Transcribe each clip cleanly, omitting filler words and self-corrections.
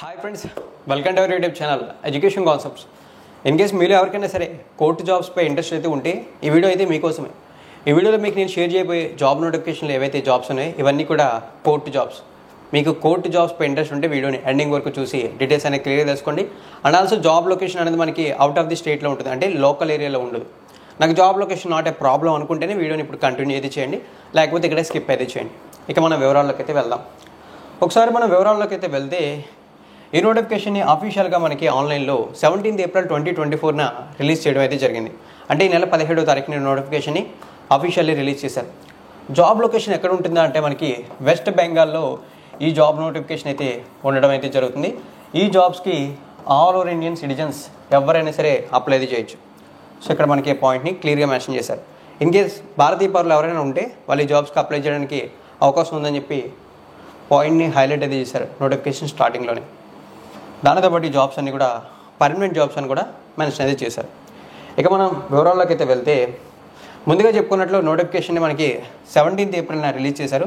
Hi friends, welcome to our YouTube channel education concepts. In case మీరు ఎవరికైనా సరే court జాబ్స్పై interest అయితే ఉంటే ఈ వీడియో అయితే మీకోసమే. ఈ వీడియోలో మీకు నేను షేర్ చేయబోయే జాబ్ నోటిఫికేషన్లు ఏవైతే జాబ్స్ ఉన్నాయో ఇవన్నీ కూడా కోర్టు జాబ్స్. మీకు కోర్టు జాబ్స్పై ఇంట్రెస్ట్ ఉంటే వీడియోని ఎండింగ్ వరకు చూసి డీటెయిల్స్ అనేది క్లియర్గా తెలుసుకోండి. అండ్ ఆల్సో జాబ్ లొకేషన్ అనేది మనకి అవుట్ ఆఫ్ ది స్టేట్లో ఉంటుంది, అంటే లోకల్ ఏరియాలో ఉండదు. నాకు job location not a problem అనుకుంటేనే వీడియోని ఇప్పుడు కంటిన్యూ అయితే చేయండి, లేకపోతే ఇక్కడే స్కిప్ అయితే చేయండి. ఇక మన వివరాల్లోకి అయితే వెళ్దాం. ఒకసారి మనం వివరాల్లోకి అయితే వెళ్తే ఈ నోటిఫికేషన్ని అఫీషియల్గా మనకి ఆన్లైన్లో 17 ఏప్రిల్ 2024 రిలీజ్ చేయడం అయితే జరిగింది. అంటే ఈ నెల 17వ తారీఖున నోటిఫికేషన్ని అఫీషియల్లీ రిలీజ్ చేశారు. జాబ్ లొకేషన్ ఎక్కడ ఉంటుందా అంటే మనకి వెస్ట్ బెంగాల్లో ఈ జాబ్ నోటిఫికేషన్ అయితే ఉండడం అయితే జరుగుతుంది. ఈ జాబ్స్కి ఆల్ ఓవర్ ఇండియన్ సిటిజన్స్ ఎవరైనా సరే అప్లై చేయొచ్చు. సో ఇక్కడ మనకి పాయింట్ని క్లియర్గా మెన్షన్ చేశారు. ఇన్ కేస్ భారతీయ పౌరులు ఎవరైనా ఉంటే వాళ్ళు ఈ జాబ్స్కి అప్లై చేయడానికి అవకాశం ఉందని చెప్పి పాయింట్ని హైలైట్ అయితే చేశారు నోటిఫికేషన్ స్టార్టింగ్లోనే. దానితో పాటు ఈ జాబ్స్ అన్నీ కూడా పర్మనెంట్ జాబ్స్ అని కూడా మెన్షన్ అయితే చేశారు. ఇక మనం వివరాల్లోకి అయితే వెళ్తే ముందుగా చెప్పుకున్నట్లు నోటిఫికేషన్ని మనకి 17 ఏప్రిల్ రిలీజ్ చేశారు.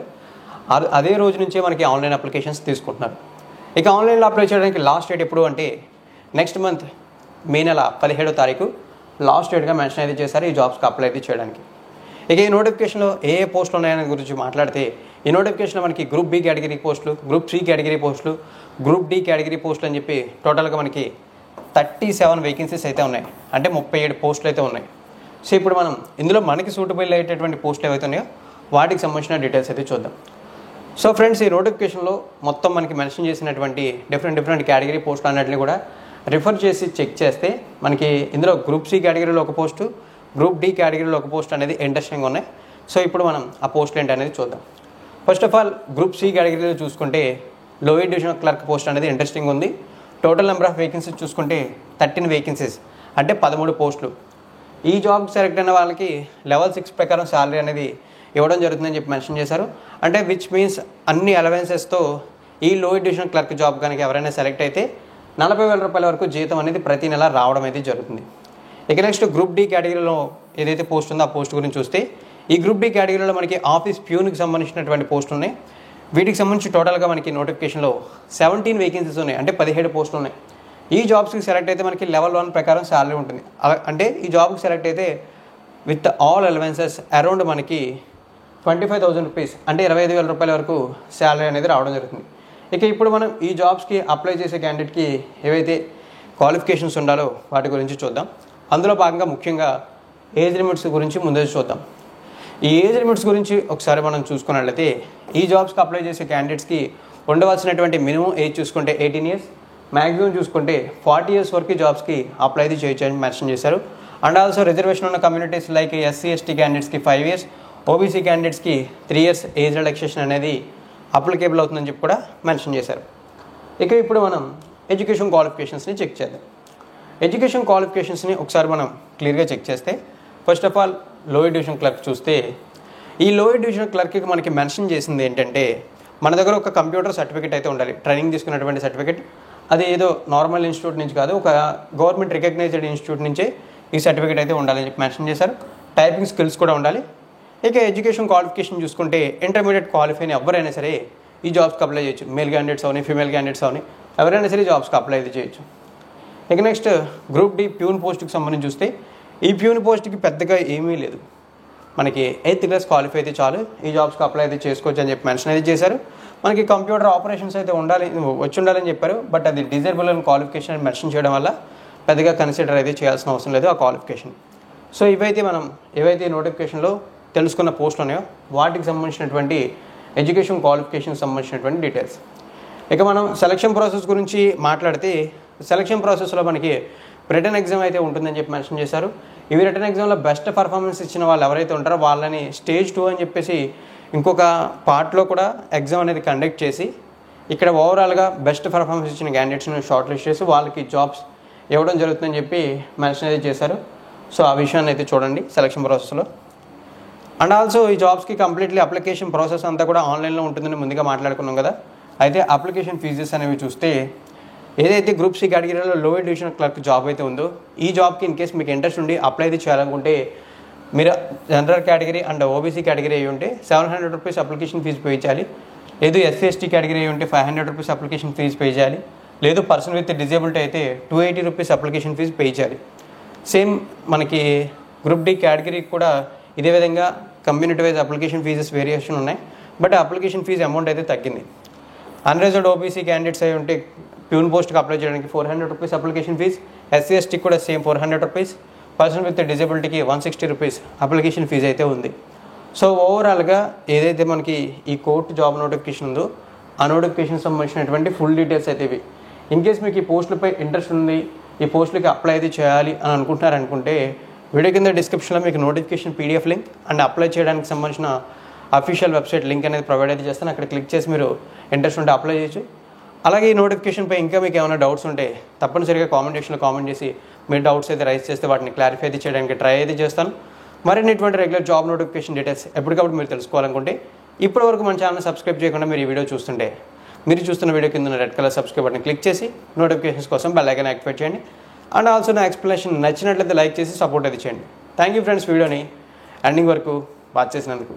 అదే రోజు నుంచే మనకి ఆన్లైన్ అప్లికేషన్స్ తీసుకుంటున్నారు. ఇక ఆన్లైన్లో అప్లై చేయడానికి లాస్ట్ డేట్ ఎప్పుడు అంటే నెక్స్ట్ మంత్ మే నెల 17వ తారీఖు లాస్ట్ డేట్గా మెన్షన్ అయితే చేశారు ఈ జాబ్స్కి అప్లై అయితే చేయడానికి. ఇక ఈ నోటిఫికేషన్లో ఏ పోస్టులు ఉన్నాయనే గురించి మాట్లాడితే ఈ నోటిఫికేషన్లో మనకి గ్రూప్ బి కేటగిరీ పోస్టులు, గ్రూప్ సి కేటగిరీ పోస్టులు, గ్రూప్ డి కేటగిరీ పోస్టులు అని చెప్పి టోటల్గా మనకి 37 వేకెన్సీస్ అయితే ఉన్నాయి, అంటే 37 పోస్టులు అయితే ఉన్నాయి. సో ఇప్పుడు మనం ఇందులో మనకి సూటబుల్ అయ్యేటటువంటి పోస్టులు ఏవైతే ఉన్నాయో వాటికి సంబంధించిన డీటెయిల్స్ అయితే చూద్దాం. సో ఫ్రెండ్స్, ఈ నోటిఫికేషన్లో మొత్తం మనకి మెన్షన్ చేసినటువంటి డిఫరెంట్ కేటగిరీ పోస్టులు అన్నింటినీ కూడా రిఫర్ చేసి చెక్ చేస్తే మనకి ఇందులో గ్రూప్ సి కేటగిరీలో ఒక పోస్టు, గ్రూప్ డి కేటగిరీలో ఒక పోస్ట్ అనేది ఇంట్రెస్టింగ్ ఉన్నాయి. సో ఇప్పుడు మనం ఆ పోస్టులు ఏంటి అనేది చూద్దాం. First of all group C కేటగిరీలో చూసుకుంటే లోయర్ డివిజనల్ క్లర్క్ పోస్ట్ అనేది ఇంట్రెస్టింగ్ ఉంది. టోటల్ నెంబర్ ఆఫ్ వేకెన్సీస్ చూసుకుంటే 13 వేకెన్సీస్, అంటే 13 పోస్టులు. ఈ జాబ్ సెలెక్ట్ అయిన వాళ్ళకి లెవెల్ 6 ప్రకారం శాలరీ అనేది ఇవ్వడం జరుగుతుందని చెప్పి మెన్షన్ చేశారు. అంటే విచ్ మీన్స్ అన్ని అలవెన్సెస్తో ఈ లోయర్ డివిజనల్ క్లర్క్ జాబ్ కనుక ఎవరైనా సెలెక్ట్ అయితే 40,000 రూపాయల వరకు జీతం అనేది ప్రతి నెల రావడం అయితే జరుగుతుంది. ఇక నెక్స్ట్ గ్రూప్ డి కేటగిరీలో ఏదైతే పోస్ట్ ఉందో ఆ పోస్ట్ గురించి చూస్తే ఈ గ్రూప్ డి కేటగిరీలో మనకి ఆఫీస్ ప్యూన్కి సంబంధించినటువంటి పోస్టులు ఉన్నాయి. వీటికి సంబంధించి టోటల్గా మనకి నోటిఫికేషన్లో 17 వేకెన్సీస్ ఉన్నాయి, అంటే 17 పోస్టులు ఉన్నాయి. ఈ జాబ్స్కి సెలెక్ట్ అయితే మనకి లెవెల్ 1 ప్రకారం శాలరీ ఉంటుంది. అంటే ఈ జాబ్కి సెలెక్ట్ అయితే విత్ ఆల్ అలవెన్సెస్ అరౌండ్ మనకి 25,000 రూపీస్, అంటే 25,000 రూపాయల వరకు శాలరీ అనేది రావడం జరుగుతుంది. ఇక ఇప్పుడు మనం ఈ జాబ్స్కి అప్లై చేసే క్యాండిడేట్కి ఏవైతే క్వాలిఫికేషన్స్ ఉండాలో వాటి గురించి చూద్దాం. అందులో భాగంగా ముఖ్యంగా ఏజ్ లిమిట్స్ గురించి ముందే చూద్దాం. ఈ ఏజ్ లిమిట్స్ గురించి ఒకసారి మనం చూసుకున్నట్లయితే ఈ జాబ్స్కి అప్లై చేసే క్యాండిడేట్స్కి ఉండవలసినటువంటి మినిమం ఏజ్ చూసుకుంటే 18 ఇయర్స్, మ్యాక్సిమం చూసుకుంటే 40 ఇయర్స్ వరకు జాబ్స్కి అప్లై అయితే చేయొచ్చని మెన్షన్ చేశారు. అండ్ ఆల్సో రిజర్వేషన్ ఉన్న కమ్యూనిటీస్ లైక్ ఎస్సీ ఎస్టీ క్యాండిడేట్స్కి 5 ఇయర్స్, ఓబీసీ క్యాండిడేట్స్కి 3 ఇయర్స్ ఏజ్ రిలాక్సేషన్ అనేది అప్లికేబుల్ అవుతుందని చెప్పి కూడా మెన్షన్ చేశారు. ఇక ఇప్పుడు మనం ఎడ్యుకేషన్ క్వాలిఫికేషన్స్ని చెక్ చేద్దాం. ఎడ్యుకేషన్ క్వాలిఫికేషన్స్ని ఒకసారి మనం క్లియర్గా చెక్ చేస్తే first of all lower division clerk చూస్తే ఈ లోయర్ డివిజన్ క్లర్క్కి మనకి మెన్షన్ చేసింది ఏంటంటే మన దగ్గర ఒక కంప్యూటర్ సర్టిఫికేట్ అయితే ఉండాలి, ట్రైనింగ్ తీసుకున్నటువంటి సర్టిఫికేట్. అది ఏదో నార్మల్ ఇన్స్టిట్యూట్ నుంచి కాదు, ఒక గవర్నమెంట్ రికగ్నైజ్డ్ ఇన్స్టిట్యూట్ నుంచే ఈ సర్టిఫికేట్ అయితే ఉండాలని చెప్పి మెన్షన్ చేశారు. టైపింగ్ స్కిల్స్ కూడా ఉండాలి. ఇక ఎడ్యుకేషన్ క్వాలిఫికేషన్ చూసుకుంటే ఇంటర్మీడియట్ క్వాలిఫై అయిన ఎవరైనా సరే ఈ జాబ్స్కి అప్లై చేయొచ్చు. మేల్ క్యాండిడేట్స్ అవని, ఫీమేల్ క్యాండిడేట్స్ అవని ఎవరైనా సరే జాబ్స్కి అప్లై అయితే చేయొచ్చు. ఇక నెక్స్ట్ గ్రూప్ డి ప్యూన్ పోస్ట్కి సంబంధించి చూస్తే ఈ ప్యూన్ పోస్ట్కి పెద్దగా ఏమీ లేదు, మనకి 8th క్లాస్ క్వాలిఫై అయితే చాలు ఈ జాబ్స్కి అప్లై అయితే చేసుకోవచ్చు అని చెప్పి మెన్షన్ అయితే చేశారు. మనకి కంప్యూటర్ ఆపరేషన్స్ అయితే వచ్చి ఉండాలని చెప్పారు. బట్ అది డిజేబుల్ అని క్వాలిఫికేషన్ అని మెన్షన్ చేయడం వల్ల పెద్దగా కన్సిడర్ అయితే చేయాల్సిన అవసరం లేదు ఆ క్వాలిఫికేషన్. సో ఏవైతే నోటిఫికేషన్లో తెలుసుకున్న పోస్టులు ఉన్నాయో వాటికి సంబంధించినటువంటి ఎడ్యుకేషన్ క్వాలిఫికేషన్ సంబంధించినటువంటి డీటెయిల్స్. ఇక మనం సెలక్షన్ ప్రాసెస్ గురించి మాట్లాడితే సెలక్షన్ ప్రాసెస్లో మనకి రిటర్న్ ఎగ్జామ్ అయితే ఉంటుందని చెప్పి మెన్షన్ చేశారు. ఇవి రిటర్న్ ఎగ్జామ్లో బెస్ట్ పర్ఫార్మెన్స్ ఇచ్చిన వాళ్ళు ఎవరైతే ఉంటారో వాళ్ళని స్టేజ్ 2 అని చెప్పేసి ఇంకొక పార్ట్లో కూడా ఎగ్జామ్ అనేది కండక్ట్ చేసి ఇక్కడ ఓవరాల్గా బెస్ట్ పర్ఫార్మెన్స్ ఇచ్చిన క్యాండిడేట్స్ని షార్ట్ లిస్ట్ చేసి వాళ్ళకి జాబ్స్ ఇవ్వడం జరుగుతుందని చెప్పి మెన్షన్ అయితే చేశారు. సో ఆ విషయాన్ని అయితే చూడండి సెలక్షన్ ప్రాసెస్లో. అండ్ ఆల్సో ఈ జాబ్స్కి కంప్లీట్లీ అప్లికేషన్ ప్రాసెస్ అంతా కూడా ఆన్లైన్లో ఉంటుందని ముందుగా మాట్లాడుకున్నాం కదా. అయితే అప్లికేషన్ ఫీజెస్ అనేవి చూస్తే ఏదైతే గ్రూప్ సి కేటగిరీలో లోయర్ డివిజనల్ క్లర్క్ జాబ్ అయితే ఉందో ఈ జాబ్కి ఇన్ కేస్ మీకు ఇంట్రెస్ట్ ఉండి అప్లై అయితే చేయాలనుకుంటే మీరు general category and OBC category అయ్యి ఉంటే 700 రూపీస్ అప్లికేషన్ ఫీజు పే చేయాలి. లేదు ఎస్సీ ఎస్టీ కేటగిరీ అయ్యి ఉంటే 500 రూపీస్ అప్లికేషన్ ఫీజు పే చేయాలి. లేదు పర్సన్ విత్ డిజేబిలిటీ అయితే 280 రూపీస్ అప్లికేషన్ ఫీజు పే చేయాలి. సేమ్ మనకి గ్రూప్ డి కేటగిరీకి కూడా ఇదే విధంగా community wise application fees variation ఉన్నాయి. బట్ అప్లికేషన్ ఫీజు అమౌంట్ అయితే తగ్గింది. అన్రిజర్వ్డ్ ఓబీసీ క్యాండిడేట్స్ అయి ఉంటే ప్యూన్ పోస్ట్కి అప్లై చేయడానికి 400 రూపీస్ అప్లికేషన్ ఫీజ్, ఎస్సీ ఎస్టీకి కూడా సేమ్ 400 రూపీస్, పర్సన్ విత్ డిజేబిలిటీకి 160 రూపీస్ అప్లికేషన్ ఫీజు అయితే ఉంది. సో ఓవరాల్గా ఏదైతే మనకి ఈ కోర్టు జాబ్ నోటిఫికేషన్ ఉందో ఆ నోటిఫికేషన్ సంబంధించినటువంటి ఫుల్ డీటెయిల్స్ అయితే ఇవి. ఇన్ కేస్ మీకు ఈ పోస్టులపై ఇంట్రెస్ట్ ఉంది, ఈ పోస్టులకి అప్లై అయితే చేయాలి అని అనుకుంటున్నారనుకుంటే వీడియో కింద డిస్క్రిప్షన్లో మీకు notification PDF link and apply చేయడానికి సంబంధించిన అఫీషియల్ వెబ్సైట్ లింక్ అనేది ప్రొవైడ్ అయితే చేస్తాను. అక్కడ క్లిక్ చేసి మీరు ఇంట్రెస్ట్ ఉంటే అప్లై చేయొచ్చు. అలాగే ఈ నోటిఫికేషన్పై ఇంకా మీకు ఏమైనా డౌట్స్ ఉంటే తప్పనిసరిగా కామెంట్ సెక్షన్లో కామెంట్ చేసి మీ డౌట్స్ అయితే రైజ్ చేస్తే వాటిని క్లారిఫై అయితే చేయడానికి ట్రై అయితే చేస్తాను. మరిన్ని ఇటువంటి రెగ్యులర్ జాబ్ నోటిఫికేషన్ డీటెయిల్స్ ఎప్పటికప్పుడు మీరు తెలుసుకోవాలనుకుంటే ఇప్పటివరకు మన ఛానల్ సబ్స్క్రైబ్ చేయకుండా మీరు ఈ వీడియో చూస్తుంటే మీరు చూస్తున్న వీడియో కింద red colour subscribe button click చేసి నోటిఫికేషన్స్ కోసం బెల్ ఐకాన్ యాక్టివేట్ చేయండి. అండ్ ఆల్సో నా ఎక్స్ప్లెనేషన్ నచ్చినట్లయితే లైక్ చేసి సపోర్ట్ అయితే చేయండి. థ్యాంక్ యూ ఫ్రెండ్స్, వీడియోని ఎండింగ్ వరకు వాచ్ చేసినందుకు.